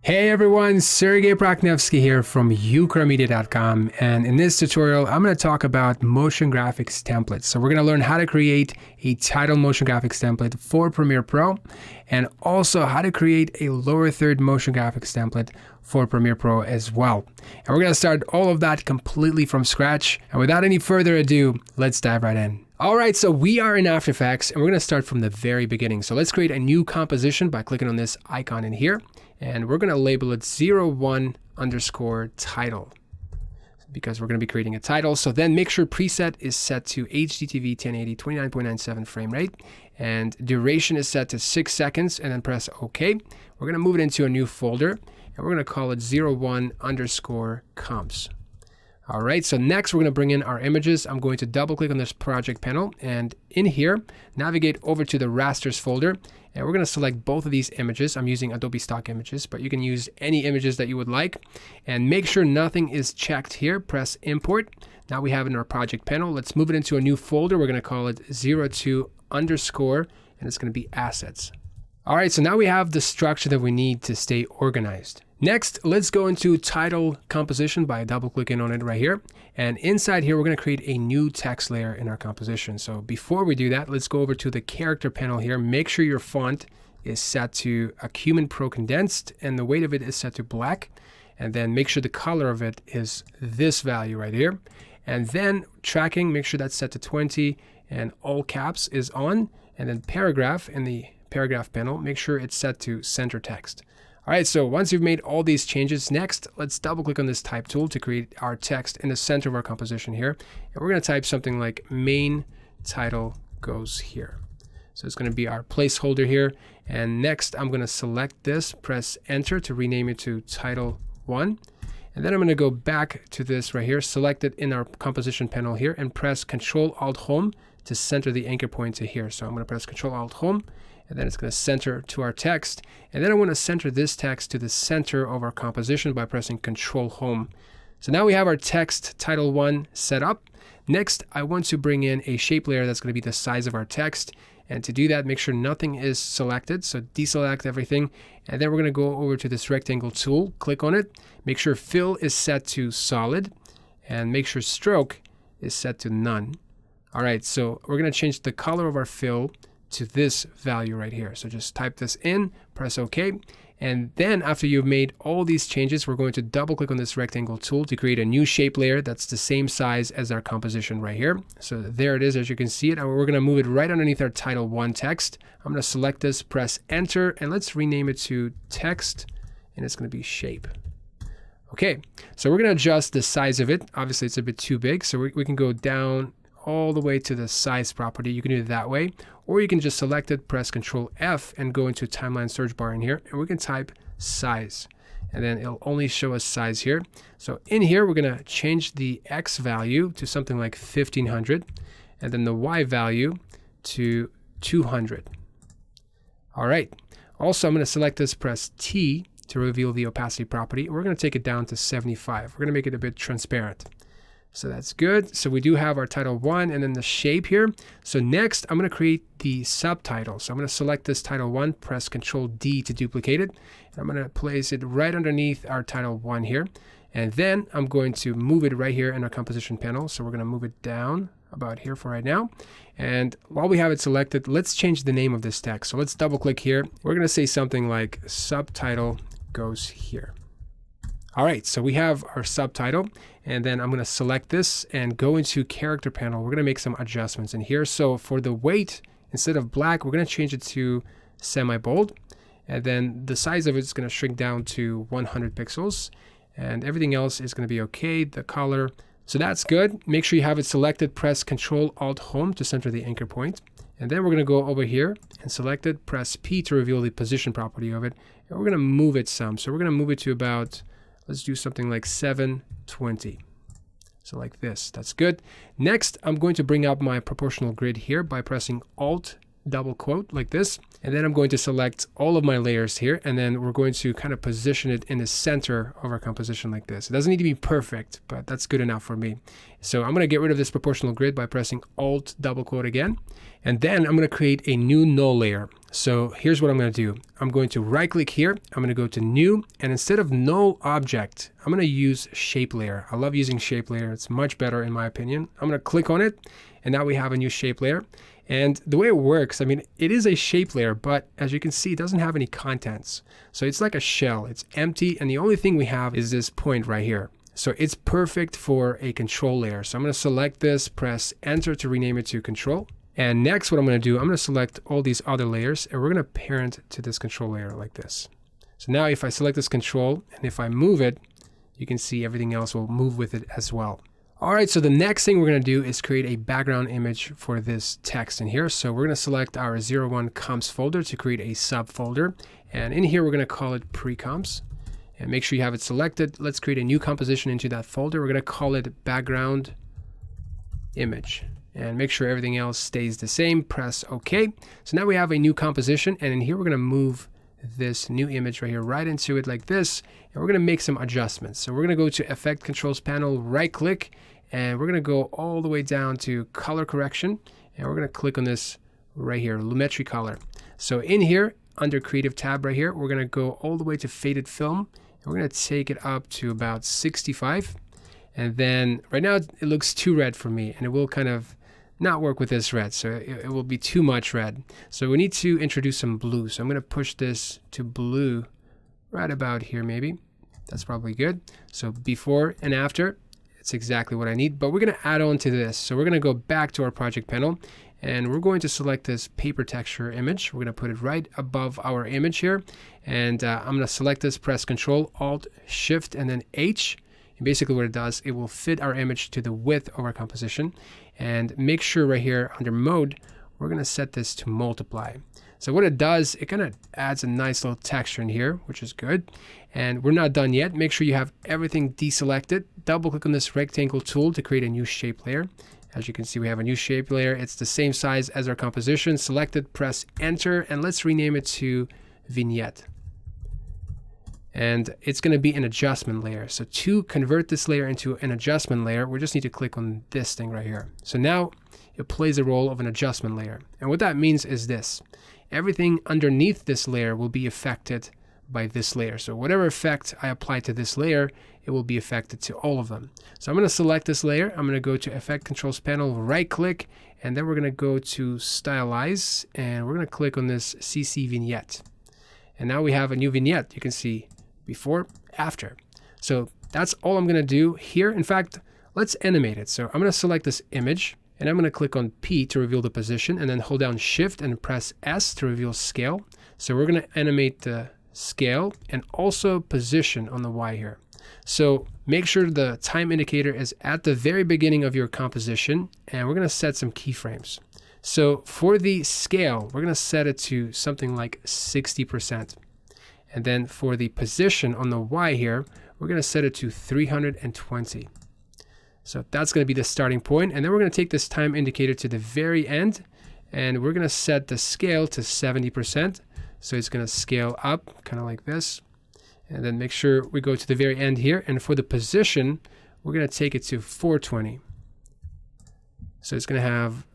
Hey everyone, Sergey Prakhnevsky here from ukramedia.com, and in this tutorial I'm going to talk about motion graphics templates. So we're going to learn how to create a title motion graphics template for Premiere Pro, and also how to create a lower third motion graphics template for Premiere Pro as well. And we're going to start all of that completely from scratch, and without any further ado, let's dive right in. Alright, so we are in After Effects and we're going to start from the very beginning. So let's create a new composition by clicking on this icon in here. And we're going to label it 01 underscore title because we're going to be creating a title. So then make sure preset is set to HDTV 1080 29.97 frame rate and duration is set to 6 seconds, and then press OK. We're going to move it into a new folder and we're going to call it 01 underscore comps. All right, so next we're going to bring in our images. I'm going to double click on this project panel and in here, navigate over to the rasters folder and we're going to select both of these images. I'm using Adobe stock images, but you can use any images that you would like, and make sure nothing is checked here. Press import. Now we have it in our project panel. Let's move it into a new folder. We're going to call it 02 underscore and it's going to be assets. All right, so now we have the structure that we need to stay organized. Next, let's go into title composition by double clicking on it right here. And inside here, we're going to create a new text layer in our composition. So before we do that, let's go over to the character panel here. Make sure your font is set to Acumen Pro Condensed and the weight of it is set to black. And then make sure the color of it is this value right here. And then tracking, make sure that's set to 20 and all caps is on. And then paragraph in the paragraph panel, make sure it's set to center text. All right, so once you've made all these changes, next, let's double click on this type tool to create our text in the center of our composition here. And we're going to type something like main title goes here. So it's going to be our placeholder here. And next, I'm going to select this, press enter to rename it to title 1. And then I'm going to go back to this right here, select it in our composition panel here, and press Control-Alt-Home to center the anchor point to here. So I'm going to press Control-Alt-Home. And then it's going to center to our text. And then I want to center this text to the center of our composition by pressing Control Home. So now we have our text title 1 set up. Next, I want to bring in a shape layer that's going to be the size of our text. And to do that, make sure nothing is selected. So deselect everything. And then we're going to go over to this rectangle tool, click on it. Make sure fill is set to solid and make sure stroke is set to none. All right, so we're going to change the color of our fill to this value right here. So just type this in, press OK. And then after you've made all these changes, we're going to double click on this rectangle tool to create a new shape layer that's the same size as our composition right here. So there it is, as you can see it. And we're going to move it right underneath our title 1 text. I'm going to select this, press enter, and let's rename it to text, and it's going to be shape. Okay, so we're going to adjust the size of it. Obviously it's a bit too big, so we can go down all the way to the size property. You can do it that way, or you can just select it, press Control F and go into timeline search bar in here, and we can type size, and then it'll only show us size here. So in here, we're going to change the X value to something like 1500, and then the Y value to 200. All right. Also, I'm going to select this, press T to reveal the opacity property. We're going to take it down to 75. We're going to make it a bit transparent. So that's good. So we do have our title 1 and then the shape here. So next I'm going to create the subtitle. So I'm going to select this title 1, press Control D to duplicate it. And I'm going to place it right underneath our title 1 here. And then I'm going to move it right here in our composition panel. So we're going to move it down about here for right now. And while we have it selected, let's change the name of this text. So let's double click here. We're going to say something like subtitle goes here. All right, so we have our subtitle, and then I'm going to select this and go into character panel. We're going to make some adjustments in here. So for the weight, instead of black, we're going to change it to semi-bold, and then the size of it is going to shrink down to 100 pixels, and everything else is going to be okay. The color, so that's good. Make sure you have it selected. Press Control-Alt-Home to center the anchor point, and then we're going to go over here and select it. Press P to reveal the position property of it, and we're going to move it some. So we're going to move it to about, let's do something like 720. So like this, that's good. Next, I'm going to bring up my proportional grid here by pressing Alt double quote like this. And then I'm going to select all of my layers here, and then we're going to kind of position it in the center of our composition like this. It doesn't need to be perfect, but that's good enough for me. So I'm going to get rid of this proportional grid by pressing Alt double quote again. And then I'm going to create a new null layer. So here's what I'm going to do. I'm going to right click here. I'm going to go to new, and instead of null object, I'm going to use shape layer. I love using shape layer. It's much better in my opinion. I'm going to click on it, and now we have a new shape layer. And the way it works, I mean, it is a shape layer, but as you can see, it doesn't have any contents. So it's like a shell, it's empty. And the only thing we have is this point right here. So it's perfect for a control layer. So I'm going to select this, press enter to rename it to control. And next, what I'm going to do, I'm going to select all these other layers, and we're going to parent to this control layer like this. So now if I select this control, and if I move it, you can see everything else will move with it as well. All right, so the next thing we're going to do is create a background image for this text in here. So we're going to select our 01 comps folder to create a subfolder. And in here, we're going to call it pre-comps. And make sure you have it selected. Let's create a new composition into that folder. We're going to call it background image. And make sure everything else stays the same. Press OK. So now we have a new composition. And in here, we're going to move this new image right here right into it like this, and we're going to make some adjustments. So we're going to go to Effect Controls panel, right click, and we're going to go all the way down to color correction, and we're going to click on this right here, Lumetri color. So in here under creative tab right here, we're going to go all the way to faded film, and we're going to take it up to about 65. And then right now it looks too red for me, and it will kind of not work with this red, so it will be too much red. So we need to introduce some blue. So I'm going to push this to blue right about here maybe. That's probably good. So before and after, it's exactly what I need, but we're going to add on to this. So we're going to go back to our project panel, and we're going to select this paper texture image. We're going to put it right above our image here, and I'm going to select this, press Control, Alt, Shift, and then H. And basically what it does, it will fit our image to the width of our composition. And make sure right here under mode, we're going to set this to multiply. So what it does, it kind of adds a nice little texture in here, which is good. And we're not done yet. Make sure you have everything deselected. Double click on this rectangle tool to create a new shape layer. As you can see, we have a new shape layer. It's the same size as our composition. Select it, press enter, and let's rename it to vignette. And it's going to be an adjustment layer. So to convert this layer into an adjustment layer, we just need to click on this thing right here. So now it plays the role of an adjustment layer. And what that means is this. Everything underneath this layer will be affected by this layer. So whatever effect I apply to this layer, it will be affected to all of them. So I'm going to select this layer. I'm going to go to Effect Controls panel, right click, and then we're going to go to Stylize, and we're going to click on this CC Vignette. And now we have a new vignette. You can see before, after. So that's all I'm going to do here. In fact, let's animate it. So I'm going to select this image, and I'm going to click on P to reveal the position, and then hold down Shift and press S to reveal scale. So we're going to animate the scale and also position on the Y here. So make sure the time indicator is at the very beginning of your composition, and we're going to set some keyframes. So for the scale, we're going to set it to something like 60%. And then for the position on the Y here, we're going to set it to 320. So that's going to be the starting point. And then we're going to take this time indicator to the very end, and we're going to set the scale to 70%. So it's going to scale up kind of like this. And then make sure we go to the very end here. And for the position, we're going to take it to 420. So it's going to have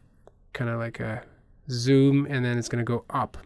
kind of like a zoom, and then it's going to go up.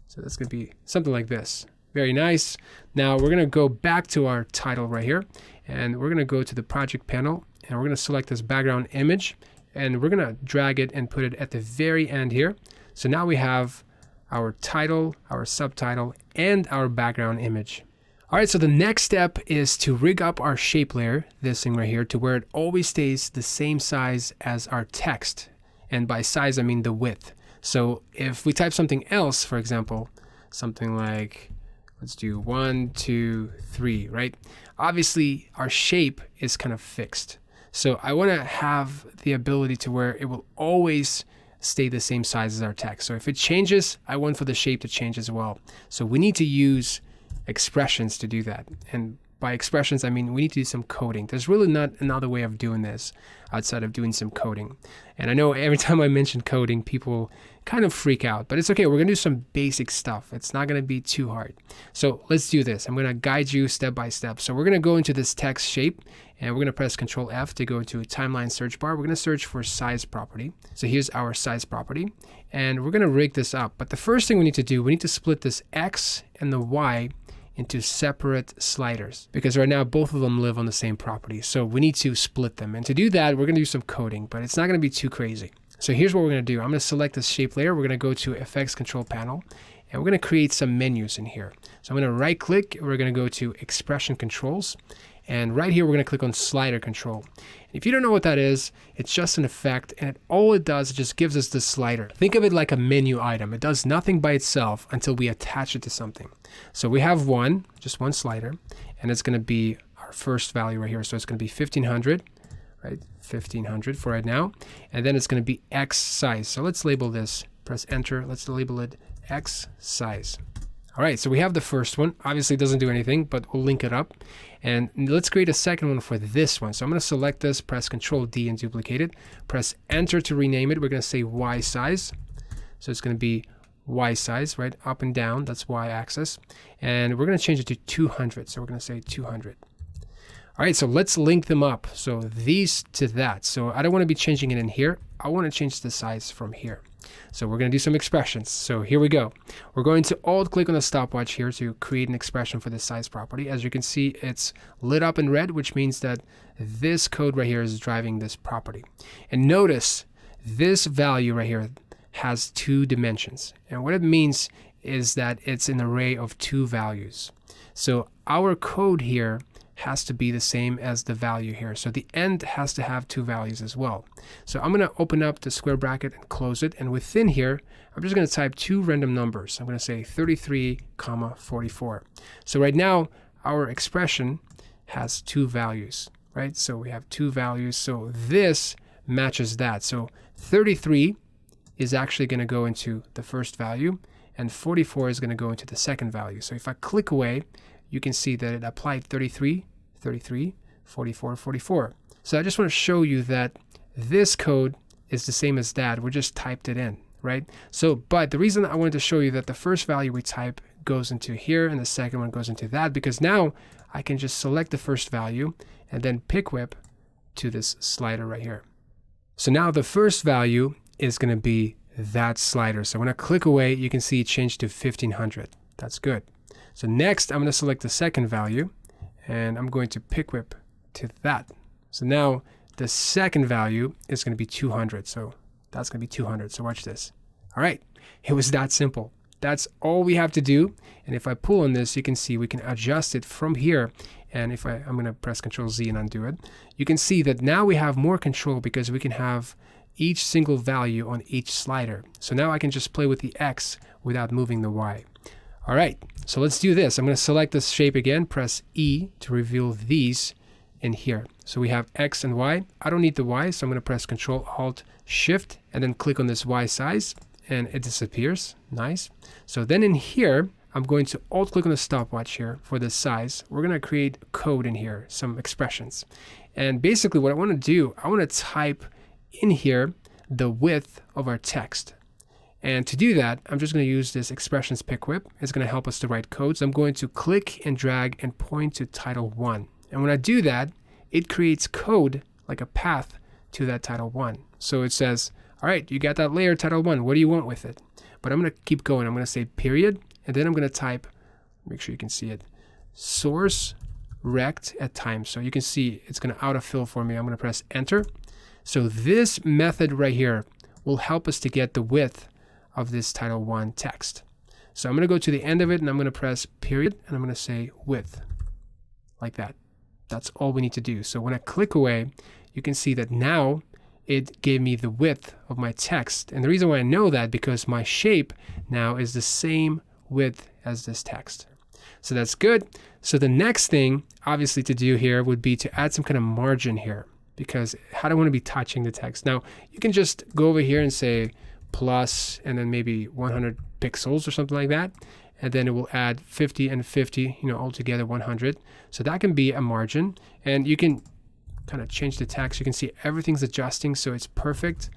So that's going to be something like this. Very nice. Now we're going to go back to our title right here, and we're going to go to the project panel, and we're going to select this background image, and we're going to drag it and put it at the very end here. So now we have our title, our subtitle, and our background image. All right, so the next step is to rig up our shape layer, this thing right here, to where it always stays the same size as our text. And by size, I mean the width. So if we type something else, for example, something like, let's do 1, 2, 3, right? Obviously, our shape is kind of fixed. So I want to have the ability to where it will always stay the same size as our text. So if it changes, I want for the shape to change as well. So we need to use expressions to do that. And by expressions, I mean we need to do some coding. There's really not another way of doing this outside of doing some coding. And I know every time I mention coding, people kind of freak out, but it's okay. We're gonna do some basic stuff. It's not gonna be too hard. So let's do this. I'm gonna guide you step by step. So we're gonna go into this text shape, and we're gonna press Control F to go into a timeline search bar. We're gonna search for size property. So here's our size property, and we're gonna rig this up. But the first thing we need to do, we need to split this X and the Y into separate sliders, because right now both of them live on the same property. So we need to split them. And to do that, we're gonna do some coding, but it's not gonna be too crazy. So here's what we're gonna do. I'm gonna select this shape layer. We're gonna go to Effects Control Panel, and we're gonna create some menus in here. So I'm gonna right click, we're gonna go to Expression Controls, and right here we're gonna click on Slider Control. And if you don't know what that is, it's just an effect, and all it does, it just gives us this slider. Think of it like a menu item. It does nothing by itself until we attach it to something. So we have just one slider, and it's gonna be our first value right here. So it's gonna be 1500, right? 1500 for right now. And then it's gonna be X size. So let's label this, press enter, let's label it X size. All right, so we have the first one. Obviously it doesn't do anything, but we'll link it up. And let's create a second one for this one. So I'm gonna select this, press Control D and duplicate it, press enter to rename it. We're gonna say Y size. So it's gonna be Y size, right? Up and down, that's Y axis. And we're gonna change it to 200. So we're gonna say 200. All right, so let's link them up. So these to that. So I don't wanna be changing it in here. I wanna change the size from here. So we're going to do some expressions. So here we go. We're going to alt click on the stopwatch here to create an expression for this size property. As you can see, it's lit up in red, which means that this code right here is driving this property. And notice this value right here has 2 dimensions. And what it means is that it's an array of 2 values. So our code here has to be the same as the value here. So the end has to have 2 values as well. So I'm going to open up the square bracket and close it. And within here, I'm just going to type 2 random numbers. I'm going to say 33, 44. So right now, our expression has 2 values, right? So we have 2 values. So this matches that. So 33 is actually going to go into the first value, and 44 is going to go into the second value. So if I click away, you can see that it applied 33, 33, 44, 44. So I just want to show you that this code is the same as that. We just typed it in, right? So, but the reason I wanted to show you that the first value we type goes into here and the second one goes into that, because now I can just select the first value and then pick whip to this slider right here. So now the first value is going to be that slider. So when I click away, you can see it changed to 1500. That's good. So next, I'm going to select the second value, and I'm going to pick whip to that. So now the second value is going to be 200. So that's going to be 200. So watch this. All right, it was that simple. That's all we have to do. And if I pull on this, you can see we can adjust it from here. And if I'm going to press Control Z and undo it, you can see that now we have more control because we can have each single value on each slider. So now I can just play with the X without moving the Y. All right, so let's do this. I'm going to select this shape again, press E to reveal these in here. So we have X and Y. I don't need the Y, so I'm going to press Control Alt Shift and then click on this Y size, and it disappears. Nice. So then in here, I'm going to alt click on the stopwatch here for this size. We're going to create code in here, some expressions. And basically what I want to do, I want to type in here the width of our text. And to do that, I'm just going to use this expressions pick whip. It's going to help us to write code. So I'm going to click and drag and point to title 1. And when I do that, it creates code like a path to that title 1. So it says, all right, you got that layer title 1. What do you want with it? But I'm going to keep going. I'm going to say period. And then I'm going to type, make sure you can see it, source rect at times. So you can see it's going to autofill for me. I'm going to press enter. So this method right here will help us to get the width of this title 1 text. So I'm going to go to the end of it and I'm going to press period and I'm going to say width like that. That's all we need to do. So when I click away, you can see that now it gave me the width of my text. And the reason why I know that, because my shape now is the same width as this text. So that's good. So the next thing obviously to do here would be to add some kind of margin here, because I don't want to be touching the text. Now you can just go over here and say plus and then maybe 100 pixels or something like that. and then it will add 50 and 50, altogether 100. So that can be a margin, and you can kind of change the text. You can see everything's adjusting, so it's perfect.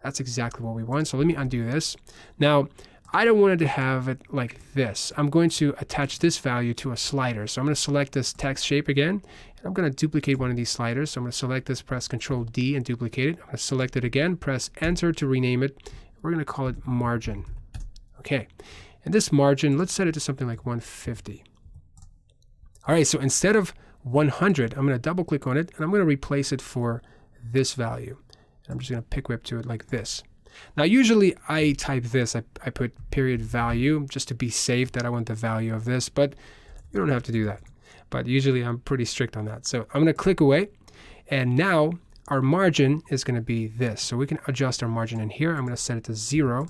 That's exactly what we want. So let me undo this. Now, I don't want it to have it like this. I'm going to attach this value to a slider. So I'm going to select this text shape again, and I'm going to duplicate one of these sliders. So I'm going to select this, press Control D and duplicate it. I'm going to select it again, press Enter to rename it. We're going to call it margin. Okay, and this margin, let's set it to something like 150. All right, so instead of 100, I'm going to double click on it, and I'm going to replace it for this value. I'm just going to pick whip to it like this. Now, usually I type this, I put period value just to be safe that I want the value of this, but you don't have to do that. But usually I'm pretty strict on that. So I'm going to click away, and now our margin is going to be this. So we can adjust our margin in here. I'm going to set it to 0,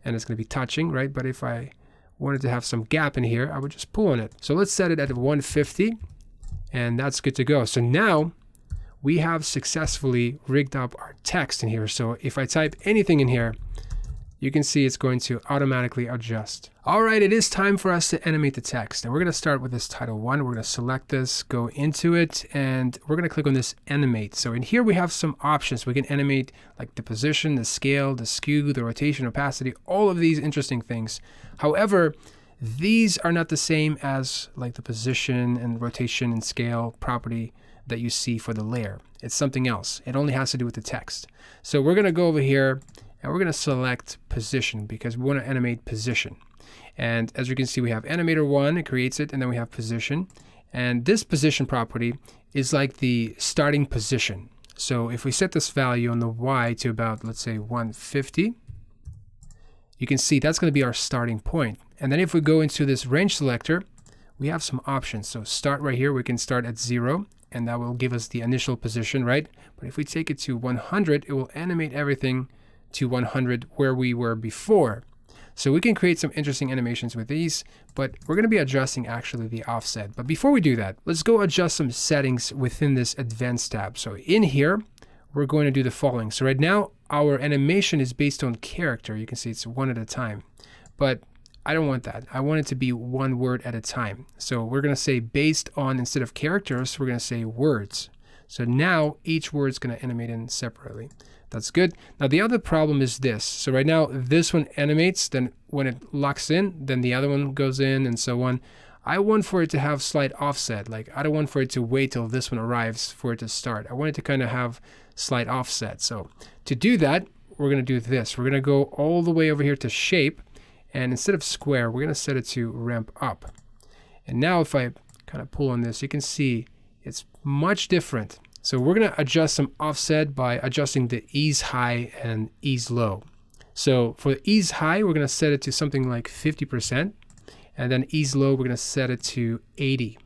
and it's going to be touching, right? But if I wanted to have some gap in here, I would just pull on it. So let's set it at 150, and that's good to go. So now we have successfully rigged up our text in here. So if I type anything in here, you can see it's going to automatically adjust. All right, it is time for us to animate the text. And we're going to start with this title 1. We're going to select this, go into it, and we're going to click on this animate. So in here we have some options. We can animate like the position, the scale, the skew, the rotation, opacity, all of these interesting things. However, these are not the same as like the position and rotation and scale property that you see for the layer. It's something else. It only has to do with the text. So we're going to go over here and we're going to select position because we want to animate position. And as you can see, we have animator 1, it creates it, and then we have position. And this position property is like the starting position. So if we set this value on the Y to about, let's say 150, you can see that's going to be our starting point. And then if we go into this range selector, we have some options. So start right here, we can start at 0. And that will give us the initial position, right? But if we take it to 100, it will animate everything to 100 where we were before. So we can create some interesting animations with these, but we're going to be adjusting actually the offset. But before we do that, let's go adjust some settings within this advanced tab. So in here, we're going to do the following. So right now, our animation is based on character. You can see it's one at a time, but I don't want that. I want it to be one word at a time. So we're going to say based on, instead of characters, we're going to say words. So now each word is going to animate in separately. That's good. Now the other problem is this. So right now this one animates, then when it locks in, then the other one goes in and so on. I want for it to have slight offset. Like I don't want for it to wait till this one arrives for it to start. I want it to kind of have slight offset. So to do that, we're going to do this. We're going to go all the way over here to shape. And instead of square, we're going to set it to ramp up. And now if I kind of pull on this, you can see it's much different. So we're going to adjust some offset by adjusting the ease high and ease low. So for the ease high, we're going to set it to something like 50%. And then ease low, we're going to set it to 80.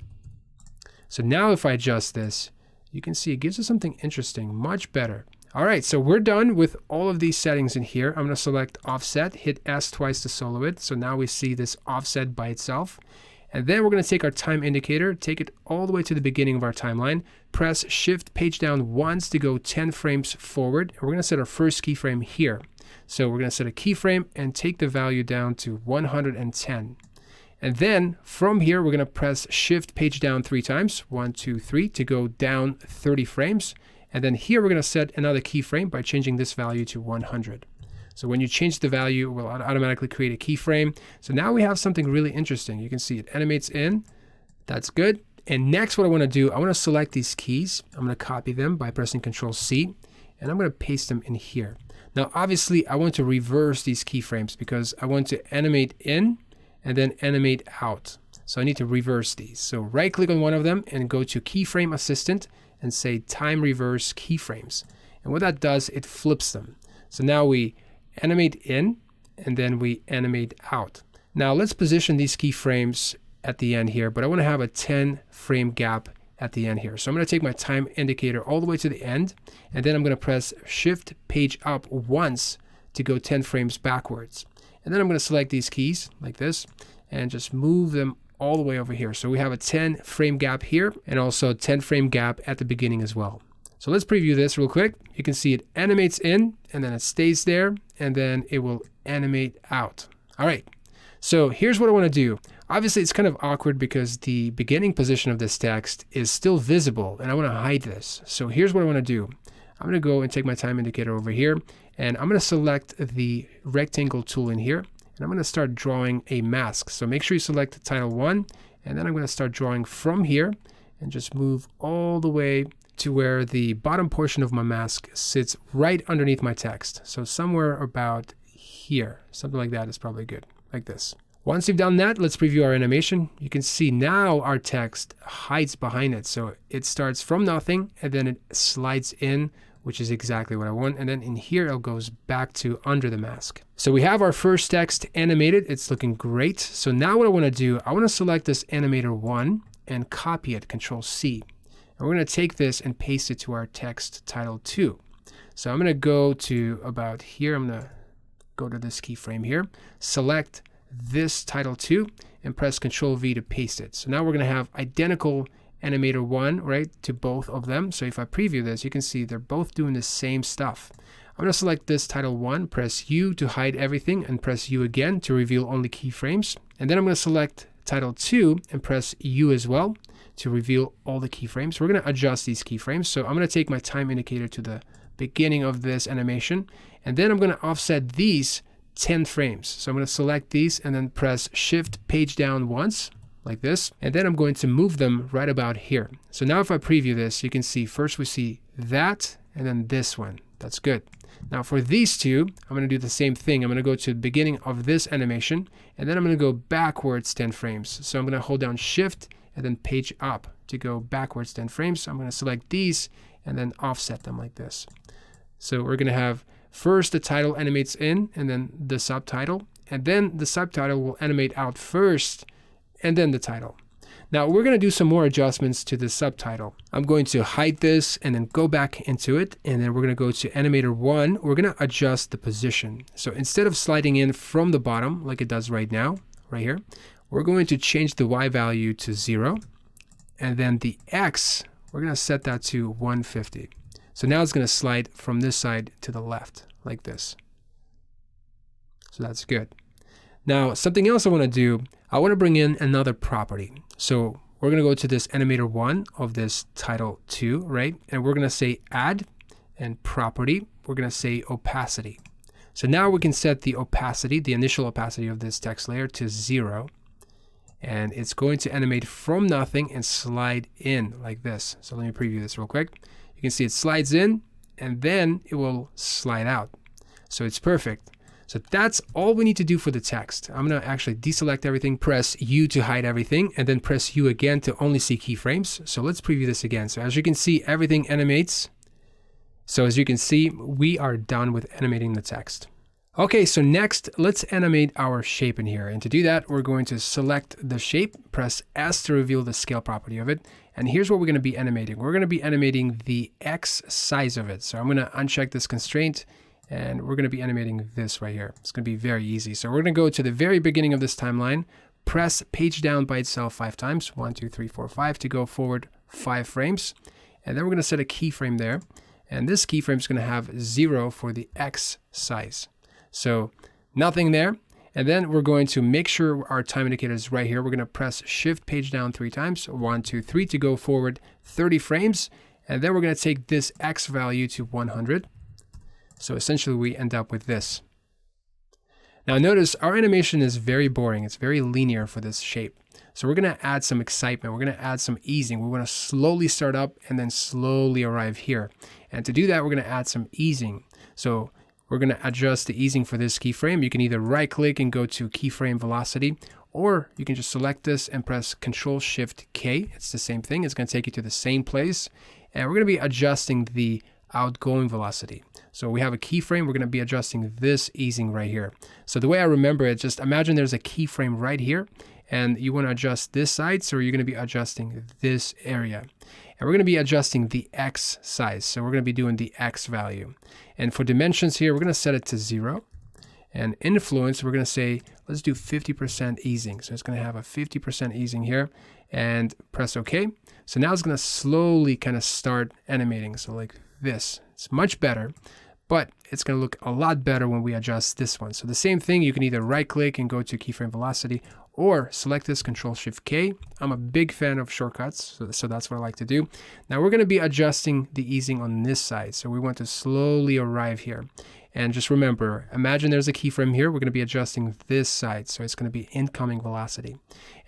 So now if I adjust this, you can see it gives us something interesting, much better. All right, so we're done with all of these settings in here. I'm going to select offset, hit S twice to solo it. So now we see this offset by itself. And then we're going to take our time indicator, take it all the way to the beginning of our timeline, press Shift page down once to go 10 frames forward. And we're going to set our first keyframe here. So we're going to set a keyframe and take the value down to 110. And then from here, we're going to press Shift page down 3 times, 1, 2, 3, to go down 30 frames. And then here we're going to set another keyframe by changing this value to 100. So when you change the value, it will automatically create a keyframe. So now we have something really interesting. You can see it animates in. That's good. And next what I want to do, I want to select these keys. I'm going to copy them by pressing Control C, and I'm going to paste them in here. Now obviously I want to reverse these keyframes because I want to animate in and then animate out. So I need to reverse these. So right click on one of them and go to Keyframe Assistant and say Time Reverse Keyframes. And what that does, it flips them. So now we animate in and then we animate out. Now let's position these keyframes at the end here, but I want to have a 10 frame gap at the end here. So I'm going to take my time indicator all the way to the end, and then I'm going to press Shift page up once to go 10 frames backwards. And then I'm going to select these keys like this and just move them all the way over here. So we have a 10 frame gap here and also a 10 frame gap at the beginning as well. So let's preview this real quick. You can see it animates in and then it stays there and then it will animate out. All right. So here's what I want to do. Obviously, it's kind of awkward because the beginning position of this text is still visible, and I want to hide this. So here's what I want to do. I'm going to go and take my time indicator over here, and I'm going to select the rectangle tool in here, and I'm going to start drawing a mask. So make sure you select title 1, and then I'm going to start drawing from here and just move all the way to where the bottom portion of my mask sits right underneath my text. So somewhere about here, something like that is probably good, like this. Once you've done that, let's preview our animation. You can see now our text hides behind it. So it starts from nothing and then it slides in, which is exactly what I want. And then in here, it goes back to under the mask. So we have our first text animated. It's looking great. So now what I want to do, I want to select this animator 1 and copy it, Control C. And we're going to take this and paste it to our text title 2. So I'm going to go to about here. I'm going to go to this keyframe here, select this title 2 and press Control V to paste it. So now we're going to have identical animator 1, right, to both of them. So if I preview this, you can see they're both doing the same stuff. I'm going to select this title 1, press U to hide everything, and press U again to reveal only keyframes. And then I'm going to select title 2 and press U as well to reveal all the keyframes. We're going to adjust these keyframes. So I'm going to take my time indicator to the beginning of this animation, and then I'm going to offset these 10 frames. So I'm going to select these and then press Shift page down once, like this, and then I'm going to move them right about here. So now if I preview this, you can see first we see that and then this one. That's good. Now for these two, I'm going to do the same thing. I'm going to go to the beginning of this animation, and then I'm going to go backwards 10 frames. So I'm going to hold down Shift and then page up to go backwards 10 frames. So I'm going to select these and then offset them like this. So we're going to have first the title animates in, and then the subtitle, and then the subtitle will animate out first, and then the title. Now we're going to do some more adjustments to the subtitle. I'm going to hide this and then go back into it, and then we're going to go to animator 1. We're going to adjust the position. So instead of sliding in from the bottom like it does right now, right here, we're going to change the Y value to 0, and then the X, we're going to set that to 150. So now it's going to slide from this side to the left like this. So that's good. Now something else I want to do, I want to bring in another property. So we're going to go to this animator 1 of this title 2, right? And we're going to say add, and property, we're going to say opacity. So now we can set the opacity, the initial opacity of this text layer, to 0. And it's going to animate from nothing and slide in like this. So let me preview this real quick. You can see it slides in and then it will slide out. So it's perfect. So that's all we need to do for the text. I'm going to actually deselect everything, press U to hide everything, and then press U again to only see keyframes. So let's preview this again. So as you can see, everything animates. So as you can see, we are done with animating the text. Okay, so next, let's animate our shape in here. And to do that, we're going to select the shape, press S to reveal the scale property of it. And here's what we're going to be animating. We're going to be animating the X size of it. So I'm going to uncheck this constraint, and we're going to be animating this right here. It's going to be very easy. So we're going to go to the very beginning of this timeline, press page down by itself 5 times, 1, 2, 3, 4, 5, to go forward 5 frames. And then we're going to set a keyframe there. And this keyframe is going to have 0 for the X size. So nothing there. And then we're going to make sure our time indicator is right here. We're going to press Shift page down 3 times, 1, 2, 3, to go forward 30 frames. And then we're going to take this X value to 100. So essentially we end up with this. Now notice our animation is very boring. It's very linear for this shape. So we're going to add some excitement. We're going to add some easing. We want to slowly start up and then slowly arrive here. And to do that, we're going to add some easing. So we're going to adjust the easing for this keyframe. You can either right click and go to keyframe velocity, or you can just select this and press Control Shift K. It's the same thing. It's going to take you to the same place. And we're going to be adjusting the outgoing velocity. So we have a keyframe. We're going to be adjusting this easing right here. So the way I remember it, just imagine there's a keyframe right here, and you want to adjust this side. So you're going to be adjusting this area. And we're going to be adjusting the X size. So we're going to be doing the X value. And for dimensions here, we're going to set it to 0. And influence, we're going to say, let's do 50% easing. So it's going to have a 50% easing here, and press OK. So now it's going to slowly kind of start animating. So like this, it's much better. but it's going to look a lot better when we adjust this one. So the same thing, you can either right click and go to keyframe velocity, or select this, Control-Shift-K. I'm a big fan of shortcuts, so that's what I like to do. Now we're going to be adjusting the easing on this side. So we want to slowly arrive here. And just remember, imagine there's a keyframe here. We're going to be adjusting this side. So it's going to be incoming velocity.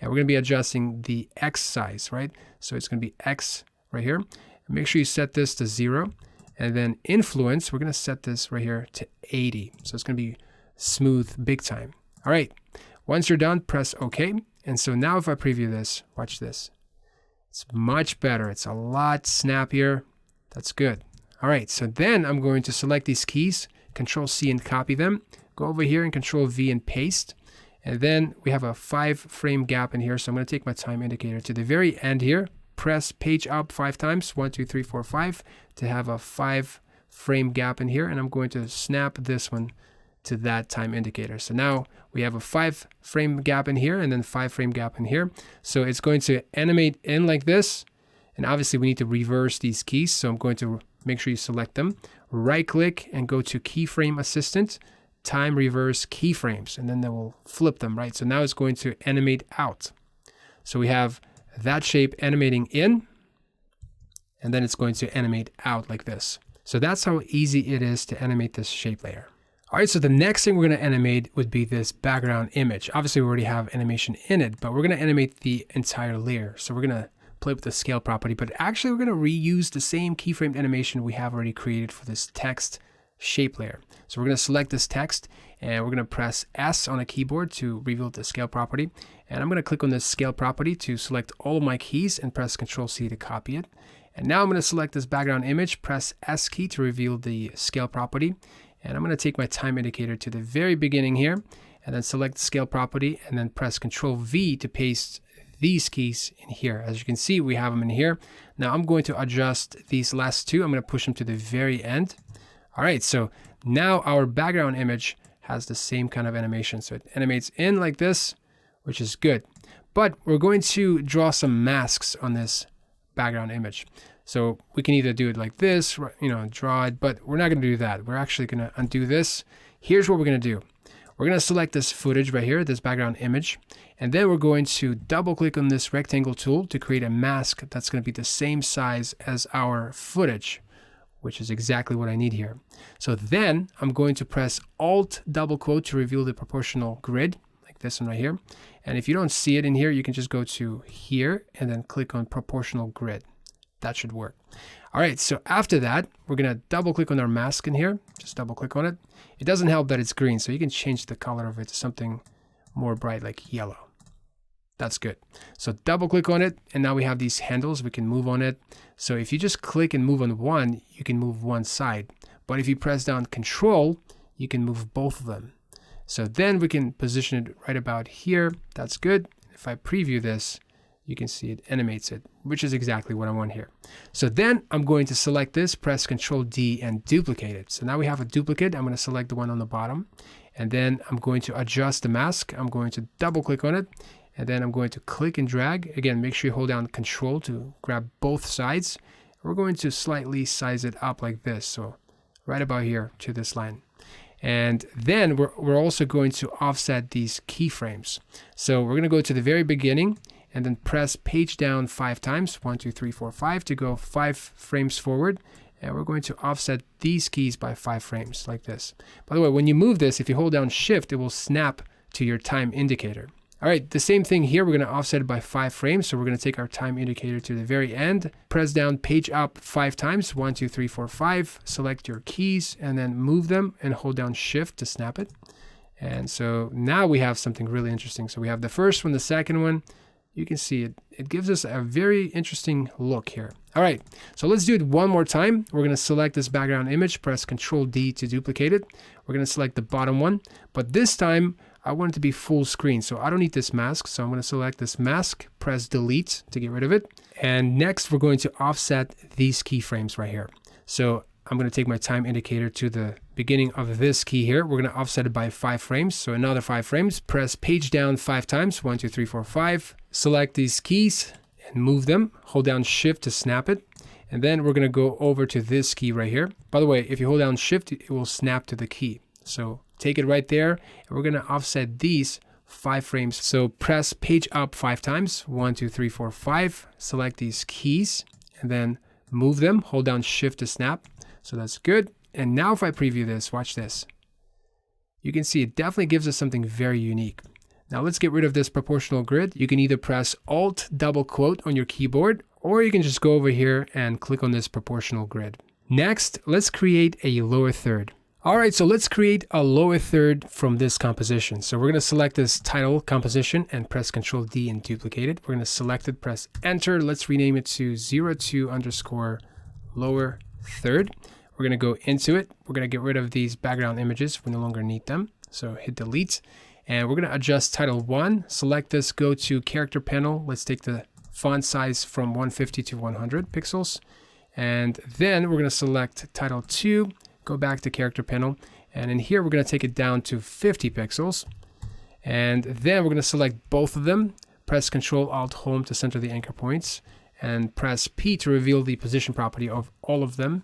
And we're going to be adjusting the X size, right? So it's going to be X right here. Make sure you set this to 0. And then influence, we're going to set this right here to 80. So it's going to be smooth big time. All right. Once you're done, press OK. And so now if I preview this, watch this. It's much better. It's a lot snappier. That's good. All right, so then I'm going to select these keys, Control-C and copy them. Go over here and Control-V and paste. And then we have a 5-frame gap in here. So I'm going to take my time indicator to the very end here. Press page up 5 times, 1, 2, 3, 4, 5, to have a 5-frame gap in here. And I'm going to snap this one to that time indicator. So now we have a 5-frame gap in here and then 5-frame gap in here. So it's going to animate in like this. And obviously we need to reverse these keys. So I'm going to make sure you select them. Right click and go to Keyframe Assistant, Time Reverse Keyframes, and then they will flip them, right? So now it's going to animate out. So we have that shape animating in, and then it's going to animate out like this. So that's how easy it is to animate this shape layer. All right, so the next thing we're going to animate would be this background image. Obviously, we already have animation in it, but we're going to animate the entire layer. So we're going to play with the scale property, but actually we're going to reuse the same keyframe animation we have already created for this text shape layer. So we're going to select this text and we're going to press S on a keyboard to reveal the scale property. And I'm going to click on this scale property to select all of my keys and press Control-C to copy it. And now I'm going to select this background image, press S key to reveal the scale property. And I'm going to take my time indicator to the very beginning here and then select the scale property and then press Control-V to paste these keys in here. As you can see, we have them in here. Now I'm going to adjust these last two. I'm going to push them to the very end. All right, so now our background image has the same kind of animation. So it animates in like this, which is good. But we're going to draw some masks on this background image. So we can either do it like this, draw it, but we're not going to do that. We're actually going to undo this. Here's what we're going to do. We're going to select this footage right here, this background image, and then we're going to double click on this rectangle tool to create a mask that's going to be the same size as our footage, which is exactly what I need here. So then I'm going to press Alt double quote to reveal the proportional grid, like this one right here. And if you don't see it in here, you can just go to here and then click on proportional grid. That should work. All right, so after that, we're going to double click on our mask in here. Just double click on it. It doesn't help that it's green, so you can change the color of it to something more bright like yellow. That's good. So double click on it, and now we have these handles. We can move on it. So if you just click and move on one, you can move one side. But if you press down Control, you can move both of them. So then we can position it right about here. That's good. If I preview this, you can see it animates it, which is exactly what I want here. So then I'm going to select this, press Control-D and duplicate it. So now we have a duplicate. I'm going to select the one on the bottom, and then I'm going to adjust the mask. I'm going to double click on it, and then I'm going to click and drag. Again, make sure you hold down Control to grab both sides. We're going to slightly size it up like this. So right about here to this line. And then we're also going to offset these keyframes. So we're going to go to the very beginning and then press page down 5 times, 1, 2, 3, 4, 5 to go 5 frames forward. And we're going to offset these keys by 5 frames like this. By the way, when you move this, if you hold down Shift, it will snap to your time indicator. All right, the same thing here. We're going to offset it by 5 frames. So we're going to take our time indicator to the very end, press down page up 5 times, 1, 2, 3, 4, 5, select your keys and then move them and hold down Shift to snap it. And so now we have something really interesting. So we have the first one, the second one. You can see it gives us a very interesting look here. All right, so let's do it one more time. We're going to select this background image, press Control-D to duplicate it. We're going to select the bottom one, but this time I want it to be full screen, so I don't need this mask. So I'm going to select this mask, press Delete to get rid of it. And next we're going to offset these keyframes right here. So I'm going to take my time indicator to the beginning of this key here. We're going to offset it by 5 frames. So another 5 frames. Press page down 5 times, 1, 2, 3, 4, 5. Select these keys and move them. Hold down Shift to snap it. And then we're going to go over to this key right here. By the way, if you hold down Shift, it will snap to the key. So take it right there, and we're going to offset these 5 frames. So press page up 5 times, 1, 2, 3, 4, 5. Select these keys and then move them. Hold down Shift to snap. So that's good. And now if I preview this, watch this. You can see it definitely gives us something very unique. Now let's get rid of this proportional grid. You can either press Alt double quote on your keyboard, or you can just go over here and click on this proportional grid. Next, let's create a lower third. All right, so let's create a lower third from this composition. So we're going to select this title composition and press Ctrl D and duplicate it. We're going to select it, press Enter. Let's rename it to 02 underscore lower third. We're going to go into it. We're going to get rid of these background images. We no longer need them. So hit delete. And we're going to adjust title 1. Select this, go to character panel. Let's take the font size from 150 to 100 pixels. And then we're going to select title 2. Go back to character panel, and in here we're going to take it down to 50 pixels, and then we're going to select both of them, press Ctrl Alt Home to center the anchor points, and press P to reveal the position property of all of them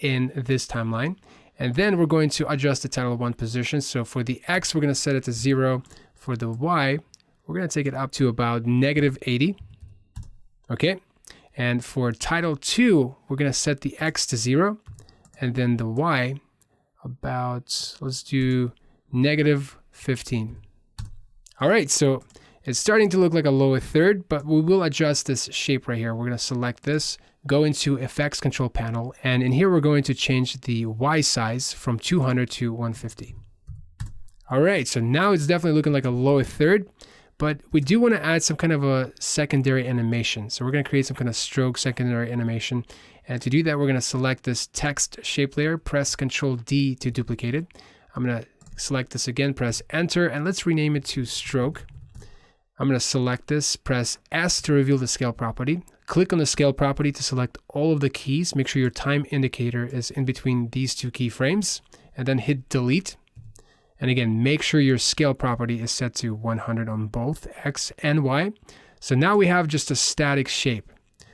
in this timeline. And then we're going to adjust the title 1 position. So for the X, we're going to set it to 0. For the Y, we're going to take it up to about -80. Okay, and for title 2, we're going to set the X to 0. And then the Y about, let's do -15. All right, so it's starting to look like a lower third, but we will adjust this shape right here. We're going to select this, go into Effects Control Panel, and in here we're going to change the Y size from 200 to 150. All right, so now it's definitely looking like a lower third, but we do want to add some kind of a secondary animation. So we're going to create some kind of stroke secondary animation. And to do that, we're going to select this text shape layer, press Ctrl D to duplicate it. I'm going to select this again, press Enter, and let's rename it to stroke. I'm going to select this, press S to reveal the scale property. Click on the scale property to select all of the keys. Make sure your time indicator is in between these 2 keyframes, and then hit delete. And again, make sure your scale property is set to 100 on both X and Y. So now we have just a static shape.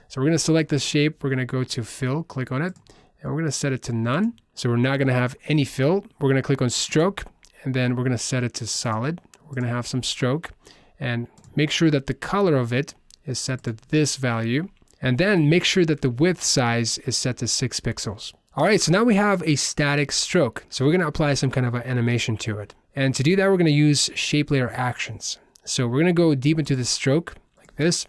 So we're going to select this shape. We're going to go to fill, click on it, and we're going to set it to none. So we're not going to have any fill. We're going to click on stroke, and then we're going to set it to solid. We're going to have some stroke, and make sure that the color of it is set to this value. And then make sure that the width size is set to 6 pixels. All right, so now we have a static stroke. So we're going to apply some kind of an animation to it. And to do that, we're going to use shape layer actions. So we're going to go deep into the stroke like this.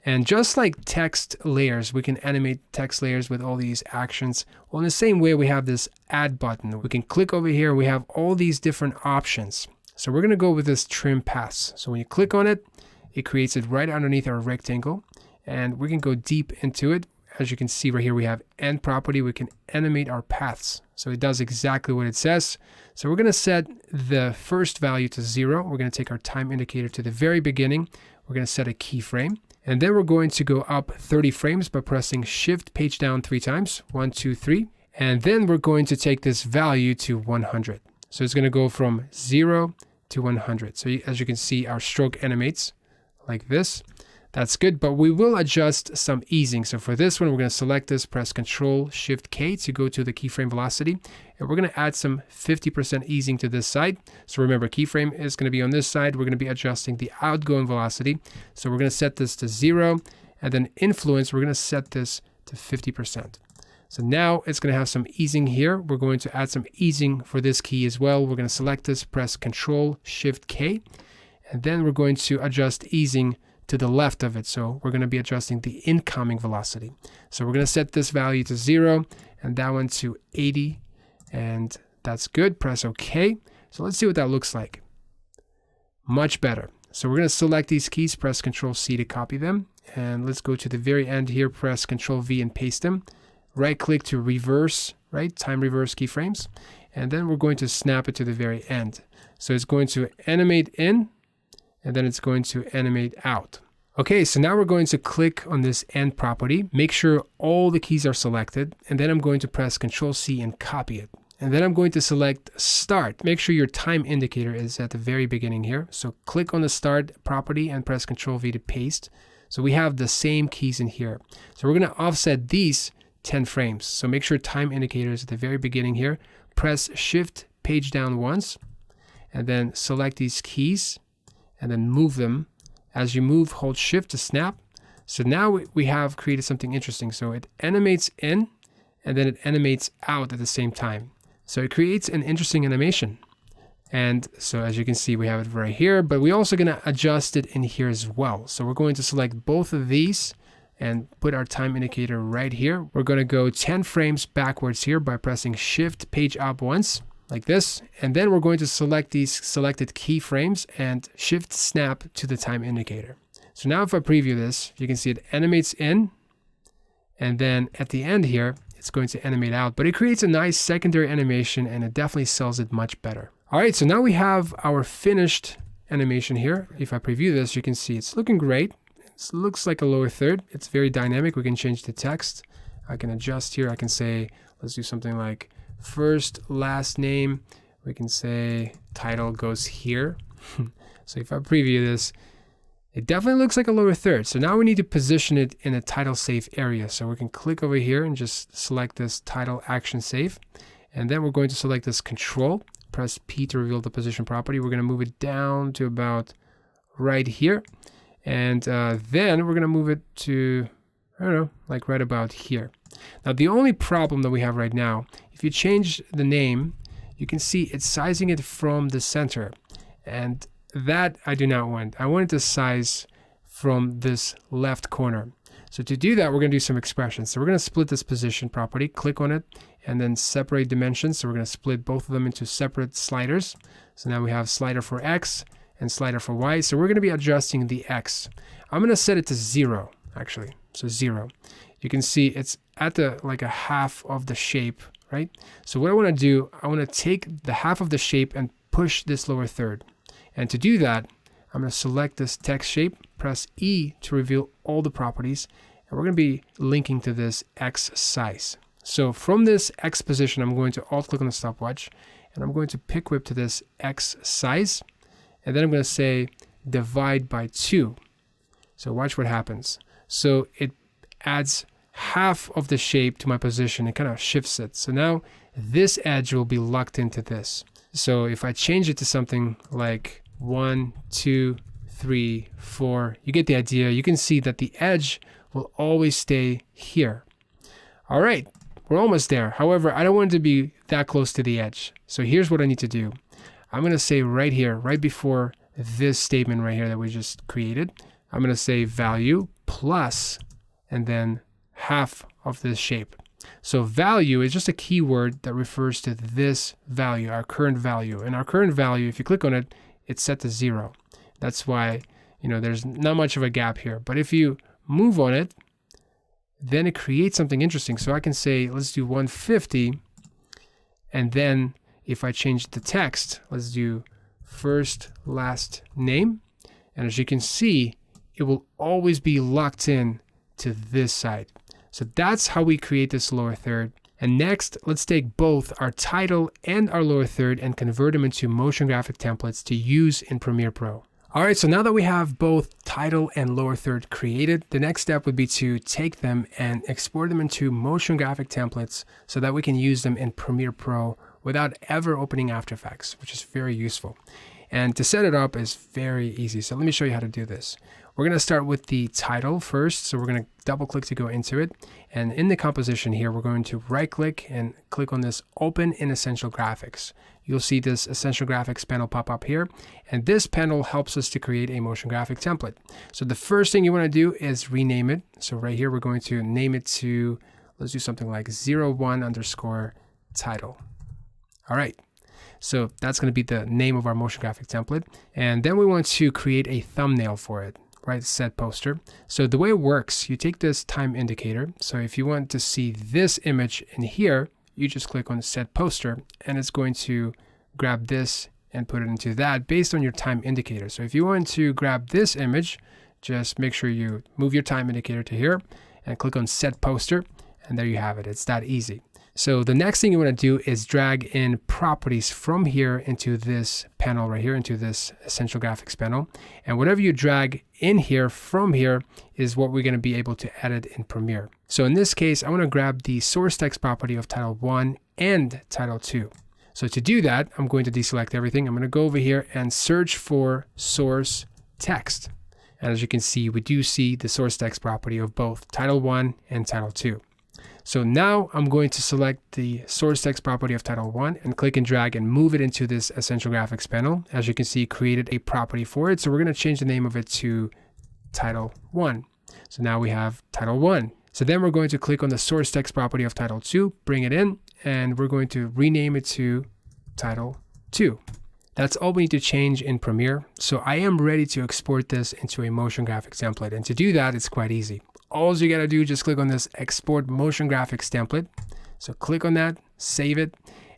And just like text layers, we can animate text layers with all these actions. Well, in the same way, we have this add button. We can click over here. We have all these different options. So we're going to go with this trim paths. So when you click on it, it creates it right underneath our rectangle. And we can go deep into it. As you can see right here, we have end property. We can animate our paths. So it does exactly what it says. So we're going to set the first value to 0. We're going to take our time indicator to the very beginning. We're going to set a keyframe. And then we're going to go up 30 frames by pressing Shift page down 3 times. 1, 2, 3. And then we're going to take this value to 100. So it's going to go from 0 to 100. So as you can see, our stroke animates like this. That's good, but we will adjust some easing. So for this one, we're going to select this, press Ctrl Shift K to go to the keyframe velocity. And we're going to add some 50% easing to this side. So remember, keyframe is going to be on this side. We're going to be adjusting the outgoing velocity. So we're going to set this to 0. And then influence, we're going to set this to 50%. So now it's going to have some easing here. We're going to add some easing for this key as well. We're going to select this, press Ctrl Shift K. And then we're going to adjust easing to the left of it. So we're going to be adjusting the incoming velocity. So we're going to set this value to 0 and that one to 80. And that's good. Press OK. So let's see what that looks like. Much better. So we're going to select these keys, press Ctrl C to copy them. And let's go to the very end here, press Ctrl V and paste them. Right click to reverse, right? Time reverse keyframes. And then we're going to snap it to the very end. So it's going to animate in, and then it's going to animate out. Okay, so now we're going to click on this end property, make sure all the keys are selected, and then I'm going to press Ctrl C and copy it. And then I'm going to select start. Make sure your time indicator is at the very beginning here. So click on the start property and press Ctrl V to paste. So we have the same keys in here. So we're going to offset these 10 frames. So make sure time indicator is at the very beginning here. Press Shift page down once, and then select these keys, and then move them. As you move, hold Shift to snap. So now we have created something interesting. So it animates in, and then it animates out at the same time. So it creates an interesting animation. And so as you can see, we have it right here, but we're also going to adjust it in here as well. So we're going to select both of these and put our time indicator right here. We're going to go 10 frames backwards here by pressing Shift page up once, like this. And then we're going to select these selected keyframes and Shift snap to the time indicator. So now if I preview this, you can see it animates in, and then at the end here, it's going to animate out, but it creates a nice secondary animation and it definitely sells it much better. All right, so now we have our finished animation here. If I preview this, you can see it's looking great. It looks like a lower third. It's very dynamic. We can change the text. I can adjust here. I can say, let's do something like first, last name. We can say title goes here. So if I preview this, it definitely looks like a lower third. So now we need to position it in a title safe area. So we can click over here and just select this title action safe. And then we're going to select this control, press P to reveal the position property. We're going to move it down to about right here. And then we're going to move it to, I don't know, like right about here. Now, the only problem that we have right now, if you change the name, you can see it's sizing it from the center. And that I do not want. I want it to size from this left corner. So to do that, we're going to do some expressions. So we're going to split this position property, click on it, and then separate dimensions. So we're going to split both of them into separate sliders. So now we have slider for X and slider for Y. So we're going to be adjusting the X. I'm going to set it to 0, actually. So 0. You can see it's at the like a half of the shape, right? So what I want to do, I want to take the half of the shape and push this lower third. And to do that, I'm going to select this text shape, press E to reveal all the properties, and we're going to be linking to this X size. So from this X position, I'm going to alt click on the stopwatch, and I'm going to pick whip to this X size, and then I'm going to say divide by 2. So watch what happens. So it adds half of the shape to my position. It kind of shifts it. So now this edge will be locked into this. So if I change it to something like 1, 2, 3, 4, you get the idea. You can see that the edge will always stay here. All right, we're almost there. However, I don't want it to be that close to the edge. So here's what I need to do. I'm going to say right here, right before this statement right here that we just created, I'm going to say value plus, and then half of this shape. So value is just a keyword that refers to this value, our current value. And our current value, if you click on it, it's set to 0. That's why, there's not much of a gap here. But if you move on it, then it creates something interesting. So I can say, let's do 150. And then if I change the text, let's do first, last name. And as you can see, it will always be locked in to this side. So that's how we create this lower third. And next, let's take both our title and our lower third and convert them into motion graphic templates to use in Premiere Pro. All right, so now that we have both title and lower third created, the next step would be to take them and export them into motion graphic templates so that we can use them in Premiere Pro without ever opening After Effects, which is very useful. And to set it up is very easy. So let me show you how to do this. We're going to start with the title first. So we're going to double click to go into it. And in the composition here, we're going to right click and click on this Open in Essential Graphics. You'll see this Essential Graphics panel pop up here. And this panel helps us to create a motion graphic template. So the first thing you want to do is rename it. So right here, we're going to name it to, let's do something like 01_ title. All right. So that's going to be the name of our motion graphic template. And then we want to create a thumbnail for it, right? Set poster. So the way it works, you take this time indicator. So if you want to see this image in here, you just click on set poster and it's going to grab this and put it into that based on your time indicator. So if you want to grab this image, just make sure you move your time indicator to here and click on set poster. And there you have it. It's that easy. So the next thing you want to do is drag in properties from here into this panel right here, into this Essential Graphics panel. And whatever you drag in here from here is what we're going to be able to edit in Premiere. So in this case, I want to grab the source text property of title 1 and title 2. So to do that, I'm going to deselect everything. I'm going to go over here and search for source text. And as you can see, we do see the source text property of both title 1 and title 2. So now I'm going to select the source text property of title 1 and click and drag and move it into this Essential Graphics panel. As you can see, created a property for it. So we're going to change the name of it to title 1. So now we have title 1. So then we're going to click on the source text property of title 2, bring it in, and we're going to rename it to title 2. That's all we need to change in Premiere. So I am ready to export this into a motion graphics template. And to do that, it's quite easy. All you got to do, just click on this export motion graphics template. So click on that, save it,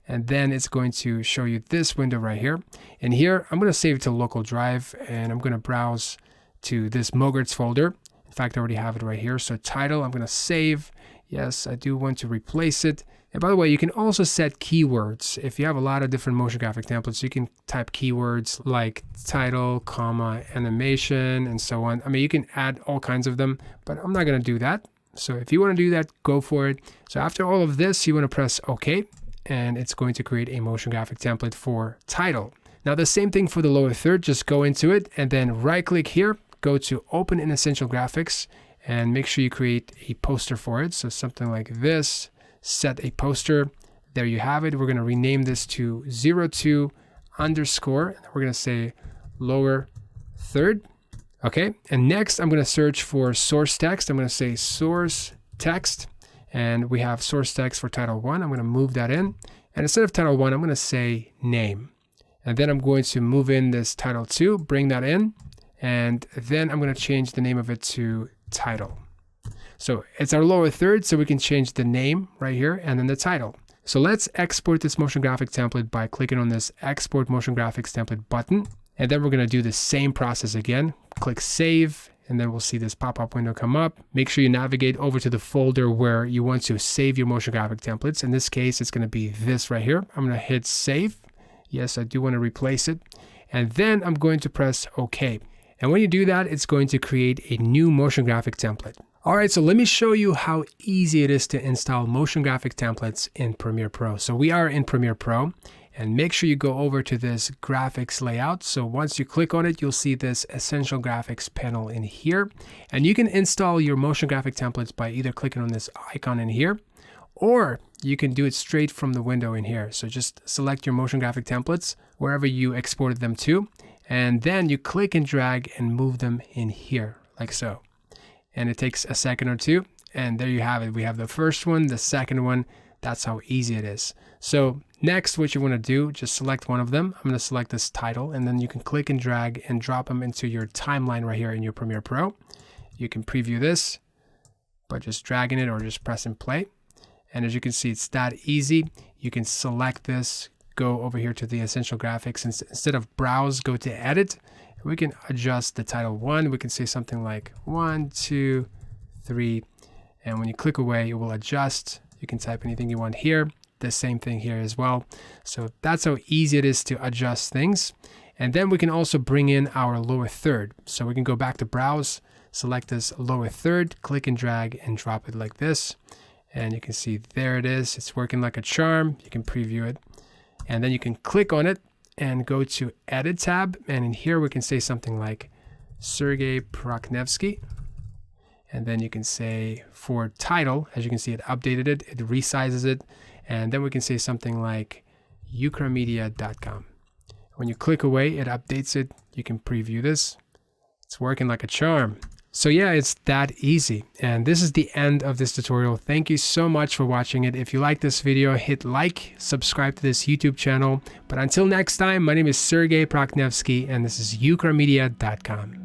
and then it's going to show you this window right here. And here, I'm going to save it to local drive, and I'm going to browse to this Mogarts folder. In fact, I already have it right here. So title, I'm going to save. Yes, I do want to replace it. And by the way, you can also set keywords. If you have a lot of different motion graphic templates, you can type keywords like title, comma, animation, and so on. I mean, you can add all kinds of them, but I'm not going to do that. So if you want to do that, go for it. So after all of this, you want to press OK, and it's going to create a motion graphic template for title. Now, the same thing for the lower third. Just go into it and then right click here, go to Open in Essential Graphics, and make sure you create a poster for it. So something like this. Set a poster. There you have it. We're going to rename this to 02 underscore. We're going to say lower third. Okay. And next I'm going to search for source text. I'm going to say source text, and we have source text for title 1. I'm going to move that in, and instead of title 1, I'm going to say name. And then I'm going to move in this title 2, bring that in, and then I'm going to change the name of it to title. So it's our lower third, so we can change the name right here and then the title. So let's export this motion graphic template by clicking on this Export Motion Graphics Template button. And then we're going to do the same process again. Click Save, and then we'll see this pop-up window come up. Make sure you navigate over to the folder where you want to save your motion graphic templates. In this case, it's going to be this right here. I'm going to hit Save. Yes, I do want to replace it. And then I'm going to press OK. And when you do that, it's going to create a new motion graphic template. All right, so let me show you how easy it is to install motion graphic templates in Premiere Pro. So we are in Premiere Pro, and make sure you go over to this graphics layout. So once you click on it, you'll see this Essential Graphics panel in here. And you can install your motion graphic templates by either clicking on this icon in here, or you can do it straight from the window in here. So just select your motion graphic templates wherever you exported them to, and then you click and drag and move them in here like so. And it takes a second or two, and there you have it. We have the first one, the second one. That's how easy it is. So next, what you want to do, just select one of them. I'm going to select this title, and then you can click and drag and drop them into your timeline right here in your Premiere Pro. You can preview this by just dragging it or just pressing play. And as you can see, it's that easy. You can select this, go over here to the Essential Graphics, and instead of browse, go to edit. We can adjust the title 1. We can say something like 1, 2, 3. And when you click away, it will adjust. You can type anything you want here. The same thing here as well. So that's how easy it is to adjust things. And then we can also bring in our lower third. So we can go back to browse, select this lower third, click and drag and drop it like this. And you can see there it is. It's working like a charm. You can preview it. And then you can click on it and go to Edit tab, and in here we can say something like Sergei Prakhnevsky, and then you can say for title, as you can see, it updated it, it resizes it, and then we can say something like ukramedia.com. When you click away, it updates it. You can preview this. It's working like a charm. So yeah, it's that easy. And this is the end of this tutorial. Thank you so much for watching it. If you like this video, hit like, subscribe to this YouTube channel. But until next time, my name is Sergei Prakhnevsky, and this is ukramedia.com.